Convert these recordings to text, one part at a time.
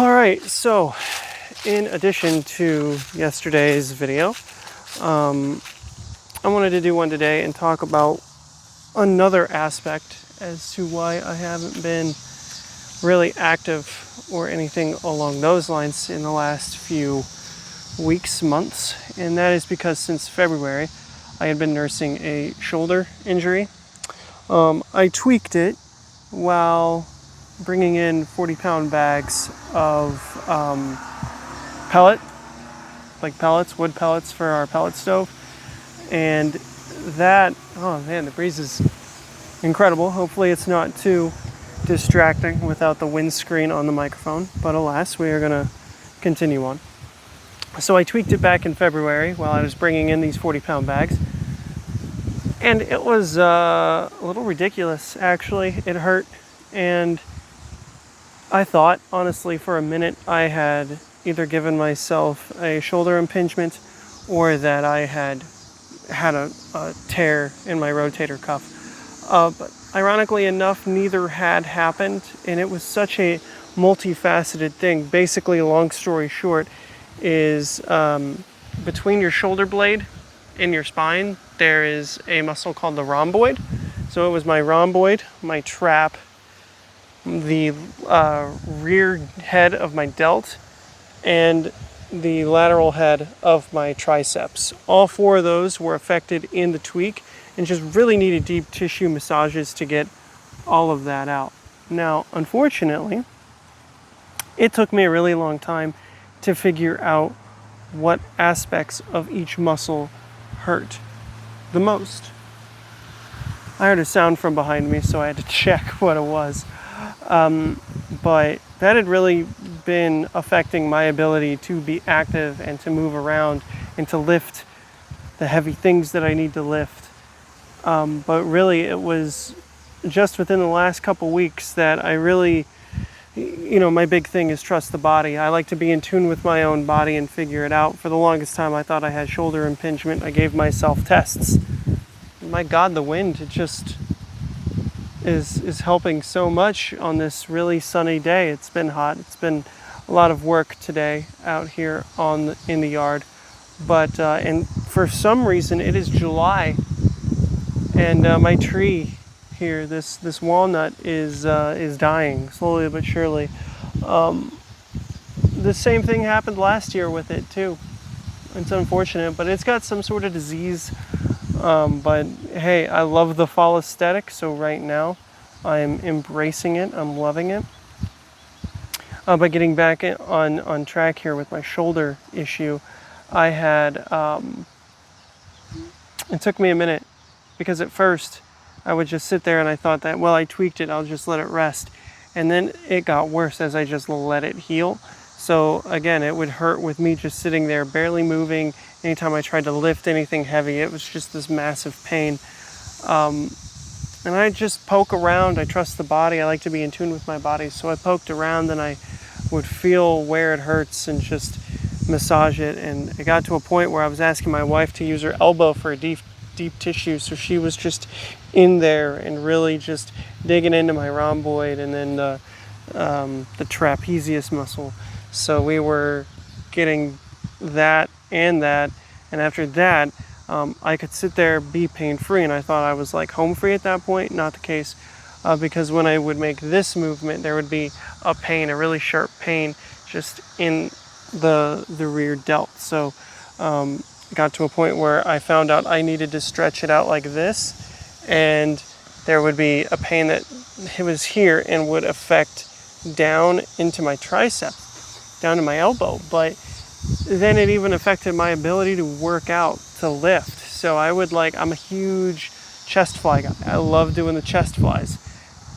All right, so in addition to yesterday's video, I wanted to do one today and talk about another aspect as to why I haven't been really active or anything along those lines in the last few weeks, months, and that is because since February I had been nursing a shoulder injury. I tweaked it while bringing in 40-pound bags of wood pellets for our pellet stove. And that, oh man, the breeze is incredible. Hopefully it's not too distracting without the windscreen on the microphone, but alas, we are going to continue on. So I tweaked it back in February while I was bringing in these 40-pound bags. And it was a little ridiculous, actually. It hurt, and I thought, honestly, for a minute I had either given myself a shoulder impingement or that I had a tear in my rotator cuff. But ironically enough, neither had happened, and it was such a multifaceted thing. Basically, long story short, is between your shoulder blade and your spine, there is a muscle called the rhomboid. So it was my rhomboid, my trap, the rear head of my delt, and the lateral head of my triceps. All four of those were affected in the tweak and just really needed deep tissue massages to get all of that out. Now, unfortunately, it took me a really long time to figure out what aspects of each muscle hurt the most. I heard a sound from behind me, so I had to check what it was. But that had really been affecting my ability to be active and to move around and to lift the heavy things that I need to lift. But really, it was just within the last couple weeks that I really, my big thing is trust the body. I like to be in tune with my own body and figure it out. For the longest time, I thought I had shoulder impingement. I gave myself tests. My God, the wind, it just is helping so much on this really sunny day. It's been hot. It's been a lot of work today out here in the yard. But and for some reason, it is July, and my tree here, this walnut, is dying slowly but surely. The same thing happened last year with it too. It's unfortunate, but it's got some sort of disease. But hey, I love the fall aesthetic, so right now I'm embracing it. I'm loving it. But getting back on track here with my shoulder issue, I had it took me a minute, because at first I would just sit there and I thought that, well, I tweaked it, I'll just let it rest. And then it got worse as I just let it heal. So again, it would hurt with me just sitting there, barely moving. Anytime I tried to lift anything heavy, it was just this massive pain. And I just poke around. I trust the body. I like to be in tune with my body. So I poked around and I would feel where it hurts and just massage it. And it got to a point where I was asking my wife to use her elbow for a deep tissue. So she was just in there and really just digging into my rhomboid and then the trapezius muscle. So we were getting that, and after that, I could sit there, be pain-free, and I thought I was like home free at that point. Not the case, because when I would make this movement, there would be a pain, a really sharp pain, just in the rear delt. So it got to a point where I found out I needed to stretch it out like this, and there would be a pain that it was here and would affect down into my tricep, down to my elbow. But then it even affected my ability to work out, to lift. So I'm a huge chest fly guy. I love doing the chest flies,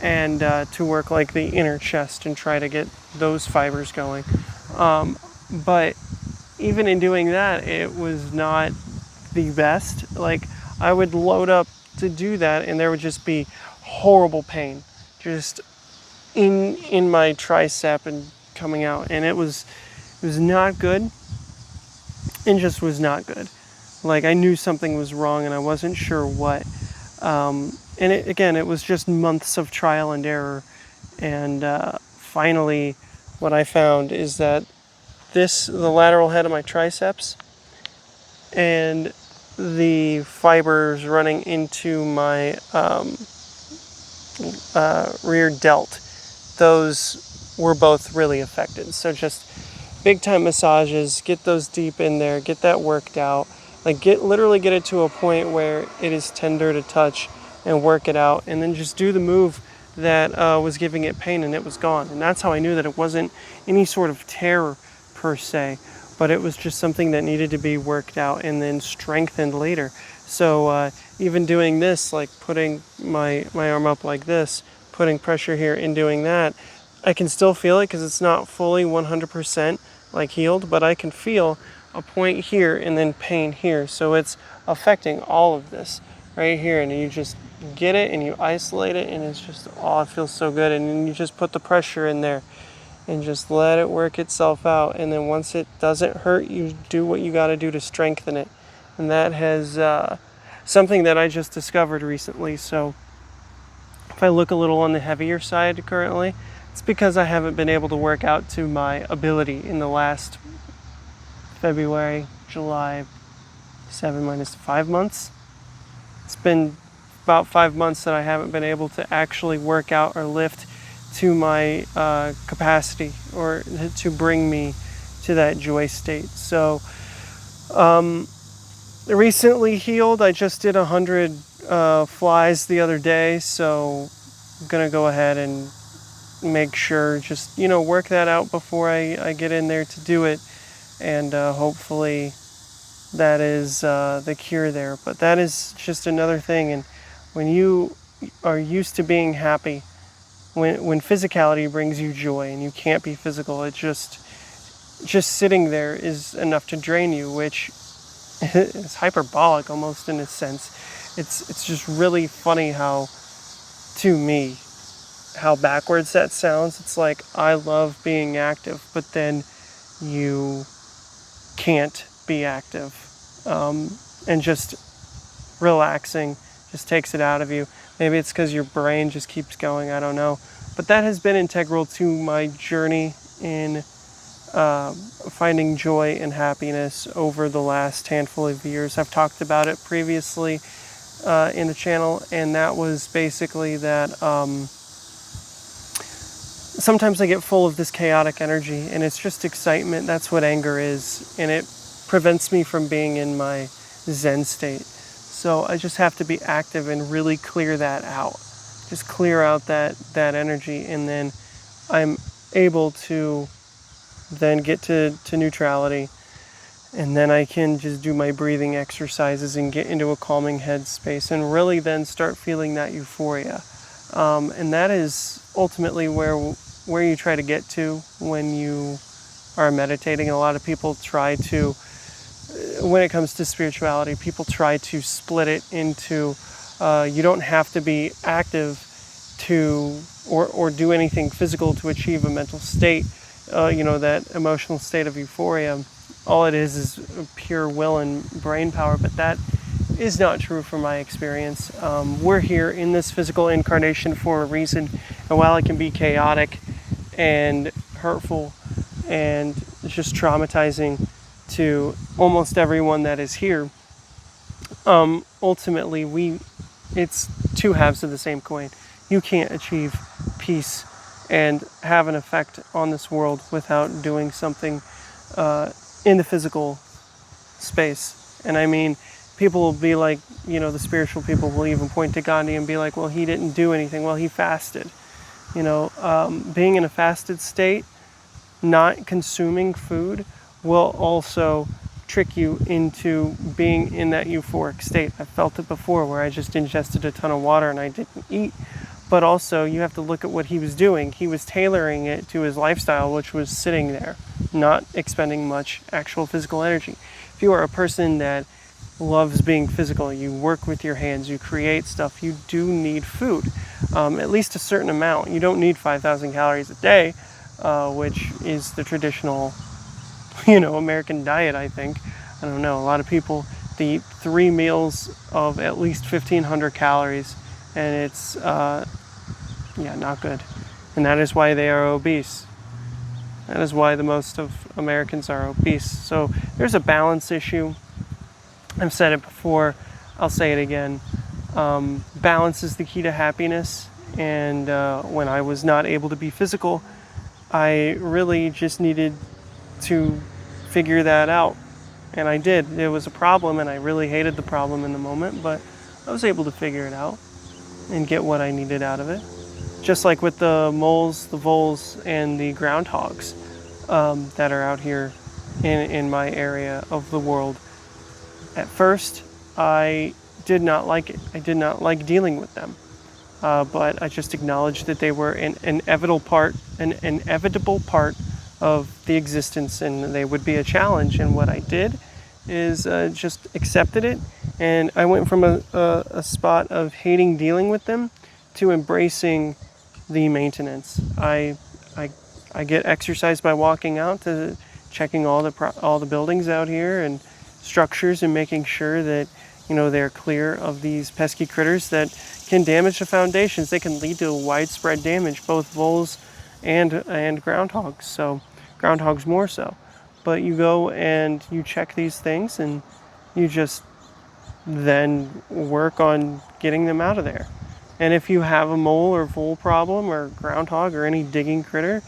and to work like the inner chest and try to get those fibers going. But even in doing that, it was not the best. Like, I would load up to do that and there would just be horrible pain just in my tricep and coming out, and it was not good. It just was not good. Like, I knew something was wrong and I wasn't sure what. And it was just months of trial and error. And finally, what I found is that the lateral head of my triceps and the fibers running into my rear delt, those were both really affected. So just big time massages, get those deep in there, get that worked out, like literally get it to a point where it is tender to touch and work it out, and then just do the move that was giving it pain, and it was gone. And that's how I knew that it wasn't any sort of tear per se, but it was just something that needed to be worked out and then strengthened later. So even doing this, like putting my arm up like this, putting pressure here and doing that, I can still feel it because it's not fully 100% like healed, but I can feel a point here and then pain here. So it's affecting all of this right here, and you just get it and you isolate it, and it's just, oh, it feels so good. And then you just put the pressure in there and just let it work itself out. And then once it doesn't hurt, you do what you got to do to strengthen it. And that has something that I just discovered recently. So if I look a little on the heavier side currently, it's because I haven't been able to work out to my ability in the last February, July, 7 minus 5 months. It's been about 5 months that I haven't been able to actually work out or lift to my capacity, or to bring me to that joy state. So recently healed. I just did 100 flies the other day, so I'm gonna go ahead and make sure, just work that out before I get in there to do it, and hopefully that is the cure there. But that is just another thing. And when you are used to being happy, when physicality brings you joy and you can't be physical, it just sitting there is enough to drain you, which is hyperbolic almost in a sense. It's just really funny how, to me, how backwards that sounds. It's like, I love being active, but then you can't be active, and just relaxing just takes it out of you. Maybe it's because your brain just keeps going, I don't know. But that has been integral to my journey in finding joy and happiness over the last handful of years. I've talked about it previously in the channel, and that was basically that sometimes I get full of this chaotic energy, and it's just excitement. That's what anger is, and it prevents me from being in my Zen state. So I just have to be active and really clear that out. Just clear out that energy, and then I'm able to then get to neutrality, and then I can just do my breathing exercises and get into a calming headspace, and really then start feeling that euphoria. And that is ultimately where you try to get to when you are meditating. And a lot of people try to, when it comes to spirituality, people try to split it into you don't have to be active to or do anything physical to achieve a mental state, that emotional state of euphoria. All it is pure will and brain power, but that is not true from my experience. We're here in this physical incarnation for a reason, and while it can be chaotic and hurtful and just traumatizing to almost everyone that is here, ultimately it's two halves of the same coin. You can't achieve peace and have an effect on this world without doing something in the physical space. And I mean, people will be like, the spiritual people will even point to Gandhi and be like, well, he didn't do anything. Well, he fasted. Being in a fasted state, not consuming food, will also trick you into being in that euphoric state. I felt it before, where I just ingested a ton of water and I didn't eat. But also, you have to look at what he was doing. He was tailoring it to his lifestyle, which was sitting there, not expending much actual physical energy. If you are a person that loves being physical, you work with your hands, you create stuff, you do need food, at least a certain amount. You don't need 5,000 calories a day, which is the traditional, American diet, I think. I don't know. A lot of people, they eat 3 meals of at least 1,500 calories, and it's, not good. And that is why they are obese. That is why the most of Americans are obese. So there's a balance issue. I've said it before, I'll say it again. Balance is the key to happiness. And when I was not able to be physical, I really just needed to figure that out. And I did. It was a problem, and I really hated the problem in the moment, but I was able to figure it out and get what I needed out of it. Just like with the moles, the voles, and the groundhogs that are out here in my area of the world. At first, I did not like it. I did not like dealing with them. But I just acknowledged that they were an inevitable part of the existence, and they would be a challenge. And what I did is just accepted it, and I went from a spot of hating dealing with them to embracing the maintenance. I get exercise by walking out, to checking all the buildings out here and structures, and making sure that they're clear of these pesky critters that can damage the foundations. They can lead to widespread damage, both voles and groundhogs. So groundhogs more so. But you go and you check these things, and you just then work on getting them out of there. And if you have a mole or vole problem or groundhog or any digging critter,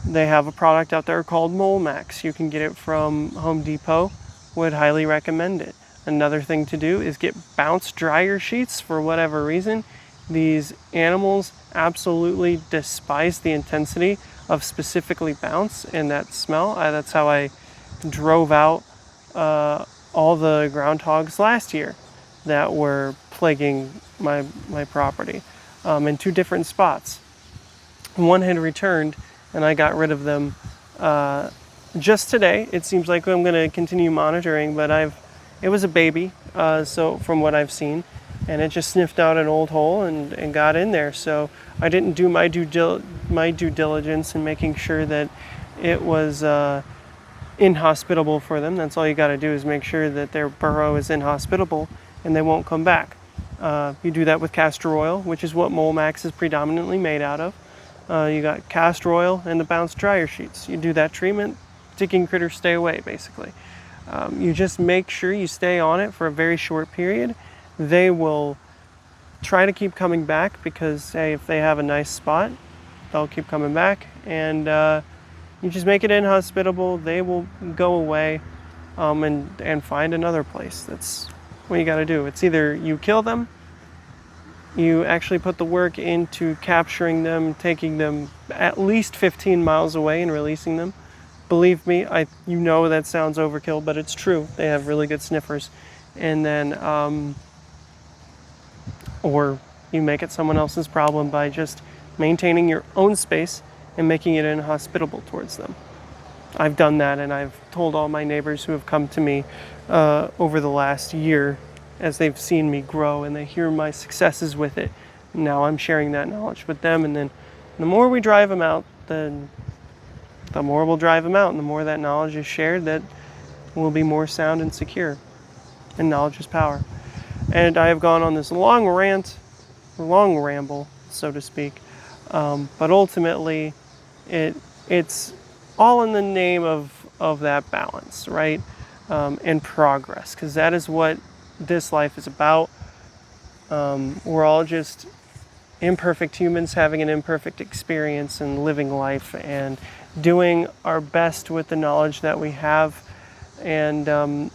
they have a product out there called Mole Max. You can get it from Home Depot. Would highly recommend it. Another thing to do is get bounce dryer sheets. For whatever reason, these animals absolutely despise the intensity of specifically bounce and that smell. That's how I drove out all the groundhogs last year that were plaguing my property in 2 different spots. One had returned, and I got rid of them just today. It seems like I'm going to continue monitoring, but it was a baby, so from what I've seen, and it just sniffed out an old hole and got in there. So I didn't do my due diligence in making sure that it was inhospitable for them. That's all you got to do, is make sure that their burrow is inhospitable and they won't come back. You do that with castor oil, which is what Mole Max is predominantly made out of. You got castor oil and the bounce dryer sheets. You do that treatment, digging critters stay away, basically. You just make sure you stay on it for a very short period. They will try to keep coming back because, hey, if they have a nice spot, they'll keep coming back. And you just make it inhospitable. They will go away and find another place. That's what you got to do. It's either you kill them, you actually put the work into capturing them, taking them at least 15 miles away and releasing them. Believe me, you know that sounds overkill, but it's true. They have really good sniffers. And then, or you make it someone else's problem by just maintaining your own space and making it inhospitable towards them. I've done that, and I've told all my neighbors who have come to me over the last year as they've seen me grow and they hear my successes with it. Now I'm sharing that knowledge with them, and then the more we drive them out, the more we'll drive them out, and the more that knowledge is shared, that will be more sound and secure. And knowledge is power. And I have gone on this long ramble, so to speak. But ultimately, it's all in the name of that balance, right? And progress, because that is what this life is about. We're all just imperfect humans having an imperfect experience and living life and doing our best with the knowledge that we have. And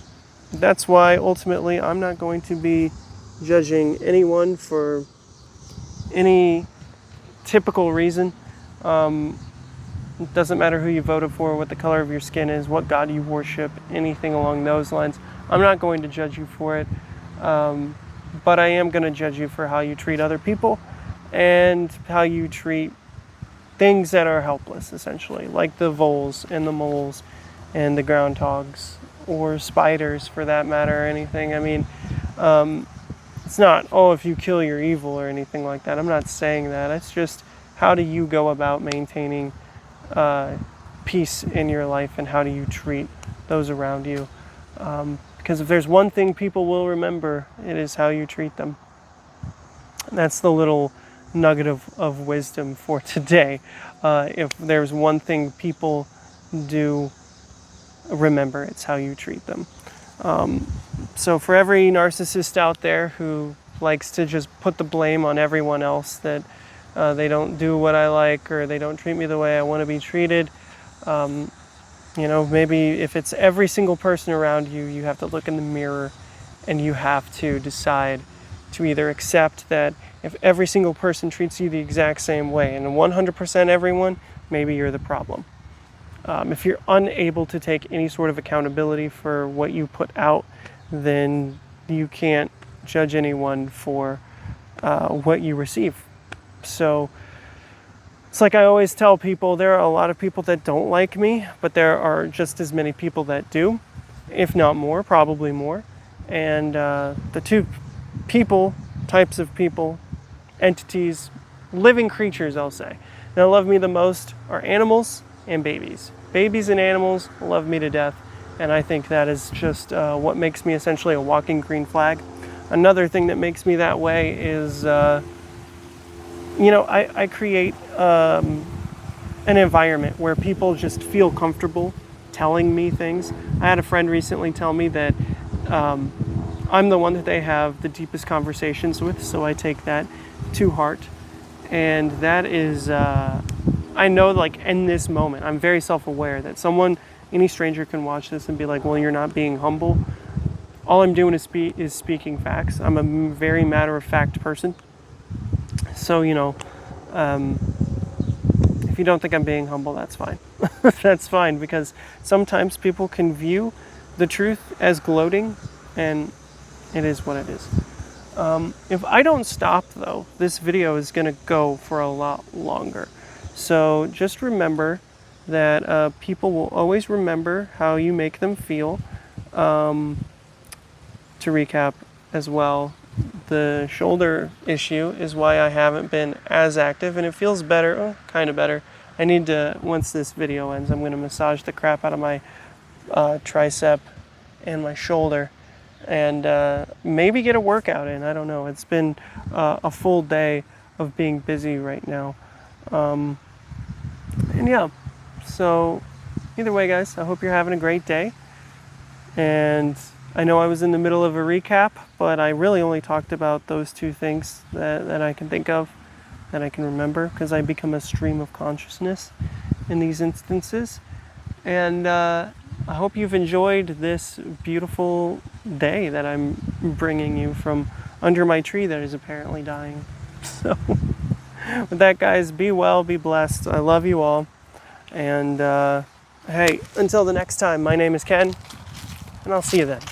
that's why ultimately I'm not going to be judging anyone for any typical reason. It doesn't matter who you voted for, what the color of your skin is, what God you worship, anything along those lines. I'm not going to judge you for it, but I am going to judge you for how you treat other people and how you treat things that are helpless, essentially, like the voles and the moles and the groundhogs, or spiders for that matter, or anything. I mean, it's not, oh, if you kill, you're evil or anything like that. I'm not saying that. It's just, how do you go about maintaining peace in your life, and how do you treat those around you? Because if there's one thing people will remember, it is how you treat them. And that's the little nugget of wisdom for today. If there's one thing people do remember, it's how you treat them. So for every narcissist out there who likes to just put the blame on everyone else, that they don't do what I like, or they don't treat me the way I want to be treated, you know, maybe if it's every single person around you, you have to look in the mirror and you have to decide to either accept that if every single person treats you the exact same way, and 100% everyone, maybe you're the problem. If you're unable to take any sort of accountability for what you put out, then you can't judge anyone for what you receive. So it's like I always tell people, there are a lot of people that don't like me, but there are just as many people that do, if not more, probably more. And the two types of people, entities, living creatures, I'll say, that love me the most are animals and babies. Babies and animals love me to death, and I think that is just what makes me essentially a walking green flag. Another thing that makes me that way is, you know, I create an environment where people just feel comfortable telling me things. I had a friend recently tell me that I'm the one that they have the deepest conversations with, so I take that to heart. And that is, I know, like, in this moment, I'm very self-aware that any stranger can watch this and be like, well, you're not being humble. All I'm doing is speaking facts. I'm a very matter-of-fact person. So, you know, if you don't think I'm being humble, that's fine. That's fine, because sometimes people can view the truth as gloating, and it is what it is. If I don't stop, though, this video is going to go for a lot longer. So just remember that people will always remember how you make them feel. To recap as well, the shoulder issue is why I haven't been as active, and it feels better, kind of better. I need to, once this video ends, I'm going to massage the crap out of my tricep and my shoulder, and maybe get a workout in. I don't know. It's been a full day of being busy right now. And yeah, so either way, guys, I hope you're having a great day. And I know I was in the middle of a recap, but I really only talked about those two things that I can think of, that I can remember, because I become a stream of consciousness in these instances. And I hope you've enjoyed this beautiful day that I'm bringing you from under my tree that is apparently dying. So with that, guys, be well, be blessed. I love you all. And hey, until the next time, my name is Ken, and I'll see you then.